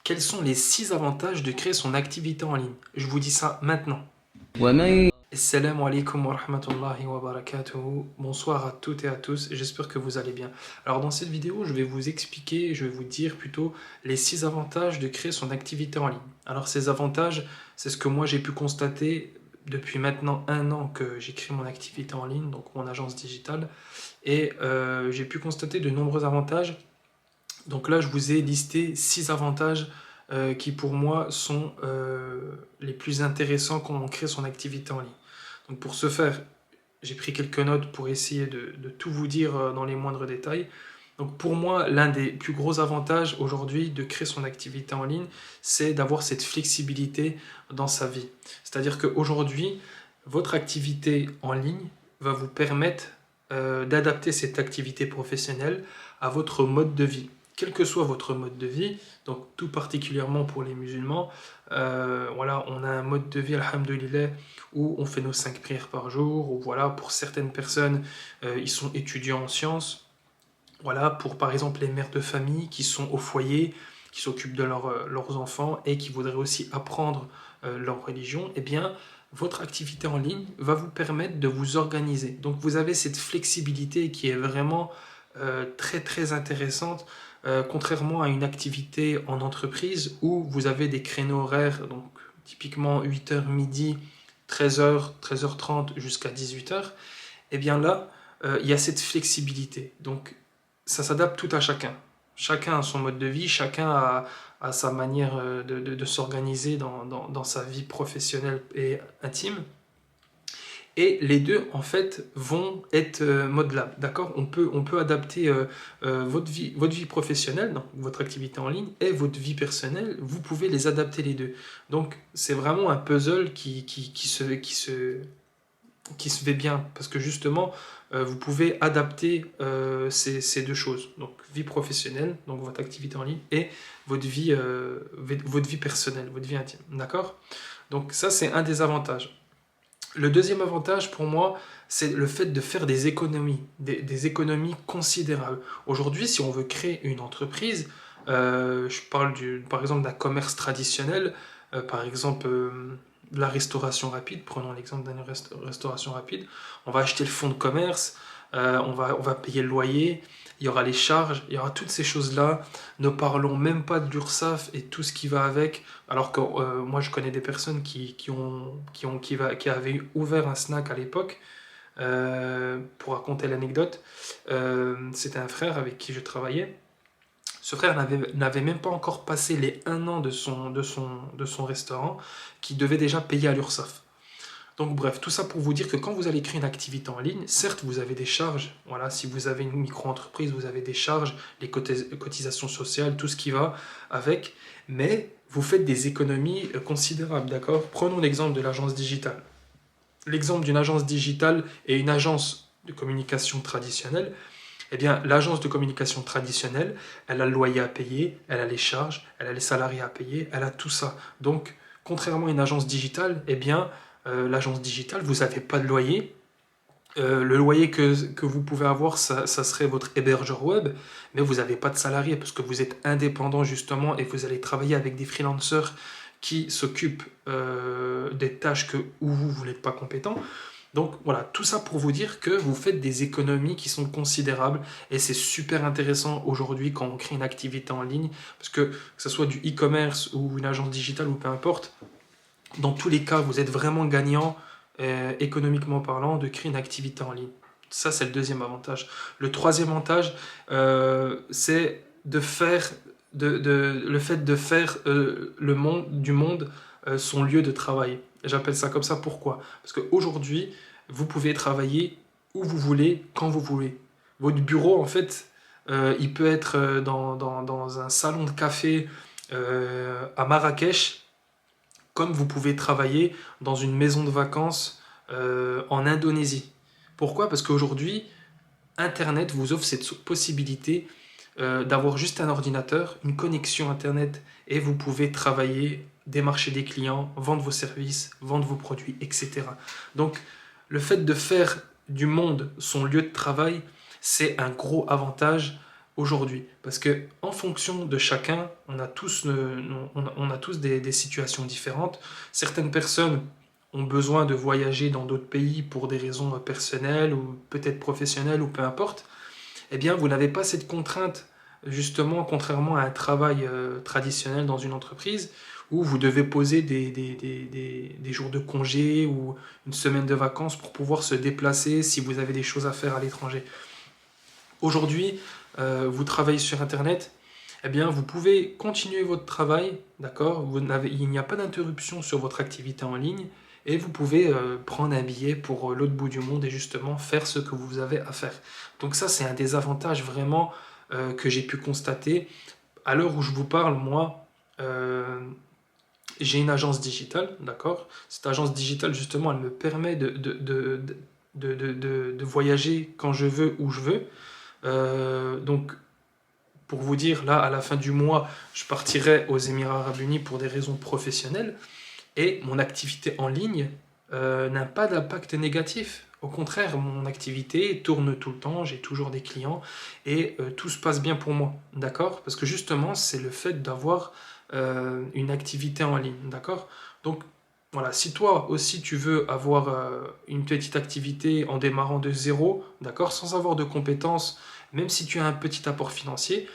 Quels sont les 6 avantages de créer son activité en ligne? Je vous dis ça maintenant. ومن Assalamu alaikum wa rahmatullahi wa barakatuhu. Bonsoir à toutes et à tous, j'espère que vous allez bien. Alors dans cette vidéo, je vais vous expliquer, je vais vous dire plutôt les 6 avantages de créer son activité en ligne. Alors ces avantages, c'est ce que moi j'ai pu constater depuis maintenant 1 an que j'ai créé mon activité en ligne, donc mon agence digitale, et j'ai pu constater de nombreux avantages. Donc là, je vous ai listé 6 avantages qui pour moi sont les plus intéressants quand on crée son activité en ligne. Donc pour ce faire, j'ai pris quelques notes pour essayer de tout vous dire dans les moindres détails. Donc pour moi, l'un des plus gros avantages aujourd'hui de créer son activité en ligne, c'est d'avoir cette flexibilité dans sa vie. C'est-à-dire qu'aujourd'hui, votre activité en ligne va vous permettre d'adapter cette activité professionnelle à votre mode de vie. Quel que soit votre mode de vie, donc tout particulièrement pour les musulmans, voilà, on a un mode de vie, alhamdoulilah, où on fait nos 5 prières par jour, ou voilà, pour certaines personnes, ils sont étudiants en sciences, voilà, pour par exemple les mères de famille qui sont au foyer, qui s'occupent de leurs enfants et qui voudraient aussi apprendre leur religion, eh bien, votre activité en ligne va vous permettre de vous organiser. Donc vous avez cette flexibilité qui est vraiment très très intéressante, contrairement à une activité en entreprise où vous avez des créneaux horaires, donc typiquement 8h midi, 13h, 13h30 jusqu'à 18h. Et bien là, il y a cette flexibilité. Donc ça s'adapte tout à chacun. Chacun a son mode de vie, chacun a sa manière de s'organiser dans sa vie professionnelle et intime. Et les deux, en fait, vont être modelables, d'accord? On peut adapter votre vie professionnelle, donc votre activité en ligne, et votre vie personnelle, vous pouvez les adapter les deux. Donc, c'est vraiment un puzzle qui se fait bien, parce que justement, vous pouvez adapter ces deux choses. Donc, vie professionnelle, donc votre activité en ligne, et votre vie personnelle, votre vie intime, d'accord? Donc, ça, c'est un des avantages. Le deuxième avantage pour moi, c'est le fait de faire des économies, des économies considérables. Aujourd'hui, si on veut créer une entreprise, je parle par exemple d'un commerce traditionnel, par exemple de la restauration rapide, prenons l'exemple d'une restauration rapide, on va acheter le fonds de commerce, on va payer le loyer, il y aura les charges, il y aura toutes ces choses-là. Ne parlons même pas de l'URSSAF et tout ce qui va avec. Alors que moi, je connais des personnes qui avaient ouvert un snack à l'époque. Pour raconter l'anecdote, c'était un frère avec qui je travaillais. Ce frère n'avait même pas encore passé les 1 an de son restaurant, qui devait déjà payer à l'URSSAF. Donc bref, tout ça pour vous dire que quand vous allez créer une activité en ligne, certes vous avez des charges, voilà, si vous avez une micro-entreprise, vous avez des charges, les cotisations sociales, tout ce qui va avec, mais vous faites des économies considérables, d'accord? Prenons l'exemple de l'agence digitale. L'exemple d'une agence digitale et une agence de communication traditionnelle, eh bien l'agence de communication traditionnelle, elle a le loyer à payer, elle a les charges, elle a les salariés à payer, elle a tout ça. Donc contrairement à une agence digitale, eh bien l'agence digitale, vous n'avez pas de loyer. Le loyer que vous pouvez avoir, ça serait votre hébergeur web, mais vous n'avez pas de salarié parce que vous êtes indépendant justement et vous allez travailler avec des freelancers qui s'occupent des tâches où vous n'êtes pas compétent. Donc voilà, tout ça pour vous dire que vous faites des économies qui sont considérables et c'est super intéressant aujourd'hui quand on crée une activité en ligne parce que ce soit du e-commerce ou une agence digitale ou peu importe, dans tous les cas, vous êtes vraiment gagnant, économiquement parlant, de créer une activité en ligne. Ça, c'est le deuxième avantage. Le troisième avantage, c'est le fait de faire du monde son lieu de travail. J'appelle ça comme ça, pourquoi? Parce qu'aujourd'hui, vous pouvez travailler où vous voulez, quand vous voulez. Votre bureau, en fait, il peut être dans un salon de café à Marrakech, comme vous pouvez travailler dans une maison de vacances en Indonésie. Pourquoi? Parce qu'aujourd'hui, Internet vous offre cette possibilité d'avoir juste un ordinateur, une connexion Internet, et vous pouvez travailler, démarcher des clients, vendre vos services, vendre vos produits, etc. Donc, le fait de faire du monde son lieu de travail, c'est un gros avantage aujourd'hui. Parce que en fonction de chacun, on a tous des situations différentes. Certaines personnes ont besoin de voyager dans d'autres pays pour des raisons personnelles ou peut-être professionnelles ou peu importe. Eh bien, vous n'avez pas cette contrainte, justement, contrairement à un travail traditionnel dans une entreprise où vous devez poser des jours de congé ou une semaine de vacances pour pouvoir se déplacer si vous avez des choses à faire à l'étranger. Aujourd'hui, vous travaillez sur Internet, eh bien, vous pouvez continuer votre travail, d'accord? Il n'y a pas d'interruption sur votre activité en ligne et vous pouvez prendre un billet pour l'autre bout du monde et justement faire ce que vous avez à faire. Donc ça, c'est un des avantages vraiment que j'ai pu constater. À l'heure où je vous parle, moi, j'ai une agence digitale, d'accord? Cette agence digitale, justement, elle me permet de voyager quand je veux, où je veux. Donc, pour vous dire, là, à la fin du mois, je partirai aux Émirats Arabes Unis pour des raisons professionnelles et mon activité en ligne n'a pas d'impact négatif. Au contraire, mon activité tourne tout le temps, j'ai toujours des clients et tout se passe bien pour moi, d'accord? Parce que justement, c'est le fait d'avoir une activité en ligne, d'accord? Donc, voilà, si toi aussi tu veux avoir une petite activité en démarrant de zéro, d'accord, sans avoir de compétences, même si tu as un petit apport financier,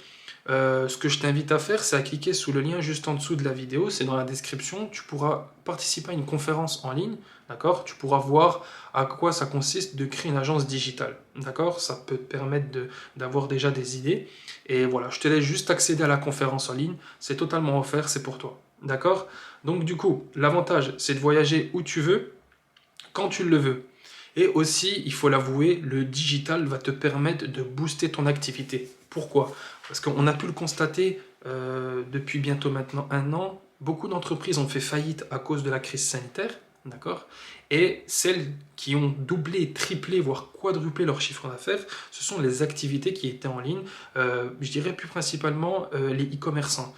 ce que je t'invite à faire, c'est à cliquer sous le lien juste en dessous de la vidéo, c'est dans la description. Tu pourras participer à une conférence en ligne, d'accord? Tu pourras voir à quoi ça consiste de créer une agence digitale, d'accord? Ça peut te permettre d'avoir déjà des idées. Et voilà, je te laisse juste accéder à la conférence en ligne. C'est totalement offert, c'est pour toi, d'accord? Donc du coup, l'avantage, c'est de voyager où tu veux, quand tu le veux. Et aussi, il faut l'avouer, le digital va te permettre de booster ton activité. Pourquoi? Parce qu'on a pu le constater depuis bientôt maintenant un an, beaucoup d'entreprises ont fait faillite à cause de la crise sanitaire, d'accord? Et celles qui ont doublé, triplé, voire quadruplé leur chiffre d'affaires, ce sont les activités qui étaient en ligne, je dirais plus principalement les e-commerçants.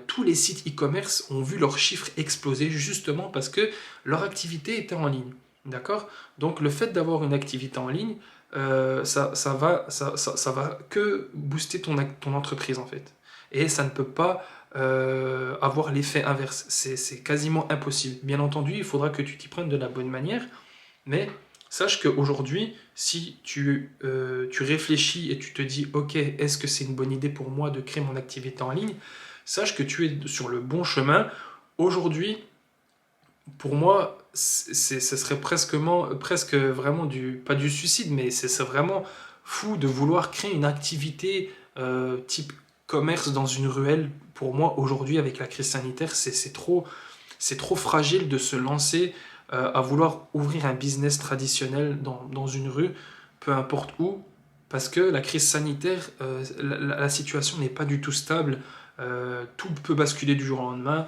Tous les sites e-commerce ont vu leurs chiffres exploser justement parce que leur activité était en ligne. D'accord? Donc le fait d'avoir une activité en ligne, ça va que booster ton entreprise en fait. Et ça ne peut pas avoir l'effet inverse. C'est quasiment impossible. Bien entendu, il faudra que tu t'y prennes de la bonne manière, mais sache qu'aujourd'hui, si tu réfléchis et tu te dis, ok, est-ce que c'est une bonne idée pour moi de créer mon activité en ligne? Sache que tu es sur le bon chemin. Aujourd'hui, pour moi, ce serait presque vraiment pas du suicide, mais c'est vraiment fou de vouloir créer une activité type commerce dans une ruelle. Pour moi, aujourd'hui, avec la crise sanitaire, c'est trop fragile de se lancer à vouloir ouvrir un business traditionnel dans une rue, peu importe où, parce que la crise sanitaire, la situation n'est pas du tout stable. Tout peut basculer du jour au lendemain.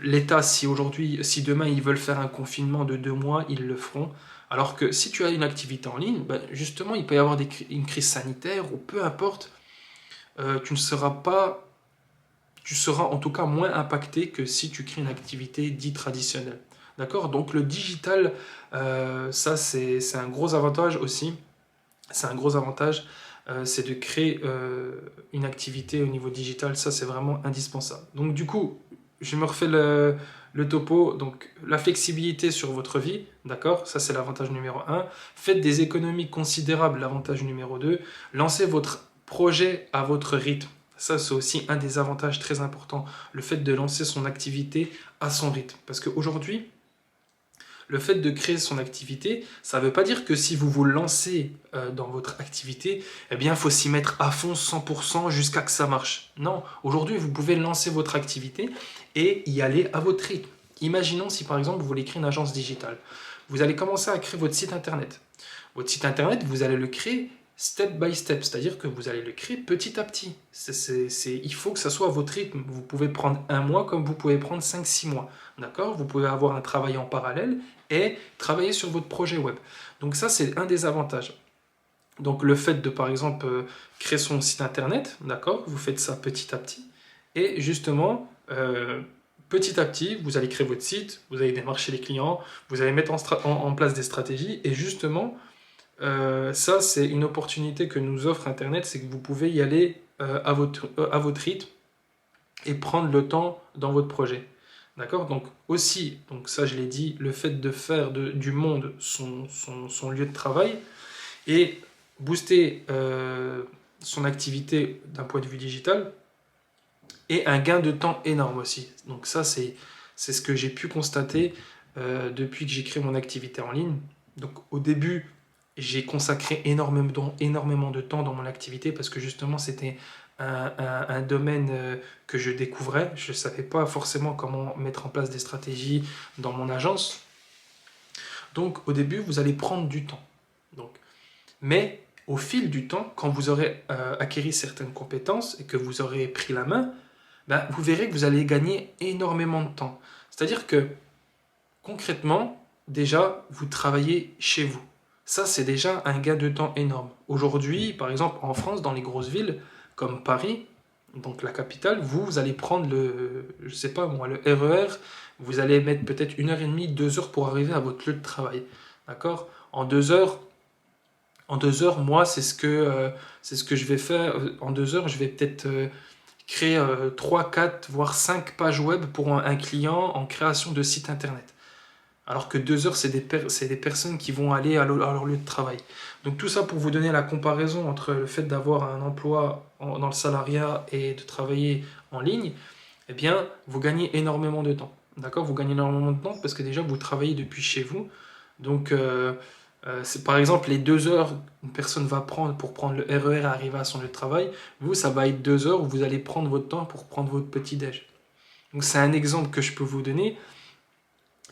L'État, si demain ils veulent faire un confinement de 2 mois, ils le feront. Alors que si tu as une activité en ligne, ben, justement, il peut y avoir une crise sanitaire ou peu importe, tu ne seras pas, tu seras en tout cas moins impacté que si tu crées une activité dite traditionnelle. D'accord? Donc le digital, ça c'est un gros avantage aussi. C'est un gros avantage, c'est de créer une activité au niveau digital, ça c'est vraiment indispensable. Donc du coup, je me refais le topo, donc la flexibilité sur votre vie, d'accord, ça c'est l'avantage numéro un. Faites des économies considérables, l'avantage numéro 2. Lancez votre projet à votre rythme. Ça, c'est aussi un des avantages très importants, le fait de lancer son activité à son rythme. Parce qu'aujourd'hui, le fait de créer son activité, ça ne veut pas dire que si vous vous lancez dans votre activité, eh bien, il faut s'y mettre à fond 100% jusqu'à que ça marche. Non, aujourd'hui, vous pouvez lancer votre activité et y aller à votre rythme. Imaginons si par exemple vous voulez créer une agence digitale. Vous allez commencer à créer votre site internet. Votre site internet, vous allez le créer step by step, c'est-à-dire que vous allez le créer petit à petit. Il faut que ça soit à votre rythme. Vous pouvez prendre un mois comme vous pouvez prendre 5-6 mois. D'accord? Vous pouvez avoir un travail en parallèle et travailler sur votre projet web. Donc ça, c'est un des avantages. Donc le fait de, par exemple, créer son site internet, d'accord? Vous faites ça petit à petit. Et justement, petit à petit, vous allez créer votre site, vous allez démarcher les clients, vous allez mettre en place des stratégies et justement, Ça, c'est une opportunité que nous offre Internet, c'est que vous pouvez y aller à votre rythme et prendre le temps dans votre projet. D'accord? Donc aussi, donc ça je l'ai dit, le fait de faire du monde son lieu de travail et booster son activité d'un point de vue digital et un gain de temps énorme aussi. Donc ça c'est ce que j'ai pu constater depuis que j'ai créé mon activité en ligne. Donc au début, j'ai consacré énormément de temps dans mon activité parce que justement c'était un domaine que je découvrais. Je ne savais pas forcément comment mettre en place des stratégies dans mon agence. Donc au début, vous allez prendre du temps. Donc, mais au fil du temps, quand vous aurez acquis certaines compétences et que vous aurez pris la main, ben, vous verrez que vous allez gagner énormément de temps. C'est-à-dire que concrètement, déjà, vous travaillez chez vous. Ça, c'est déjà un gain de temps énorme. Aujourd'hui, par exemple, en France, dans les grosses villes comme Paris, donc la capitale, vous allez prendre je sais pas moi, le RER, vous allez mettre peut-être 1 heure et demie, 2 heures pour arriver à votre lieu de travail. D'accord? En deux heures, moi, c'est ce que je vais faire. En 2 heures, je vais peut-être créer 3, 4, voire 5 pages web pour un client en création de site internet. Alors que 2 heures, c'est des personnes qui vont aller à leur lieu de travail. Donc tout ça pour vous donner la comparaison entre le fait d'avoir un emploi dans le salariat et de travailler en ligne, eh bien, vous gagnez énormément de temps. D'accord? Vous gagnez énormément de temps parce que déjà, vous travaillez depuis chez vous. Donc, c'est par exemple les 2 heures qu'une personne va prendre pour prendre le RER et arriver à son lieu de travail. Vous, ça va être 2 heures où vous allez prendre votre temps pour prendre votre petit-déj. Donc, c'est un exemple que je peux vous donner.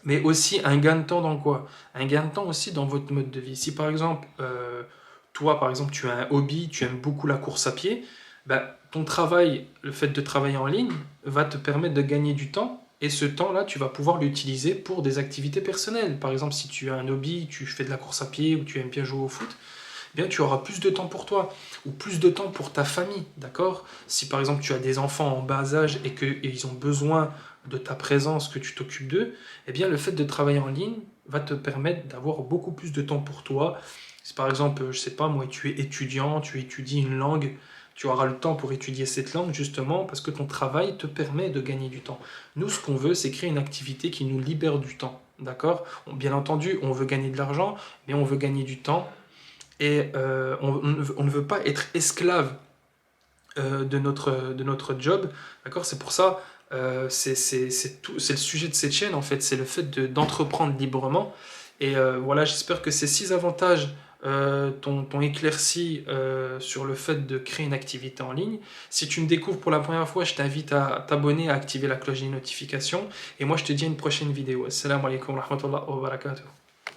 Mais aussi un gain de temps dans quoi? Un gain de temps aussi dans votre mode de vie. Si par exemple, toi par exemple, tu as un hobby, tu aimes beaucoup la course à pied, bah, ton travail, le fait de travailler en ligne, va te permettre de gagner du temps. Et ce temps-là, tu vas pouvoir l'utiliser pour des activités personnelles. Par exemple, si tu as un hobby, tu fais de la course à pied ou tu aimes bien jouer au foot, eh bien tu auras plus de temps pour toi ou plus de temps pour ta famille, d'accord? Si par exemple tu as des enfants en bas âge et qu'ils ont besoin de ta présence, que tu t'occupes d'eux, eh bien le fait de travailler en ligne va te permettre d'avoir beaucoup plus de temps pour toi. Si par exemple, je sais pas moi, tu es étudiant, tu étudies une langue, tu auras le temps pour étudier cette langue justement parce que ton travail te permet de gagner du temps. Nous, ce qu'on veut, c'est créer une activité qui nous libère du temps, d'accord? Bien entendu, on veut gagner de l'argent, mais on veut gagner du temps et on ne veut pas être esclave de notre job, d'accord? C'est pour ça, c'est le sujet de cette chaîne en fait, c'est le fait d'entreprendre librement. Et voilà, j'espère que ces 6 avantages t'ont éclairci sur le fait de créer une activité en ligne. Si tu me découvres pour la première fois, je t'invite à t'abonner, à activer la cloche des notifications. Et moi, je te dis à une prochaine vidéo. Assalamu alaikum wa rahmatullahi wa barakatuh.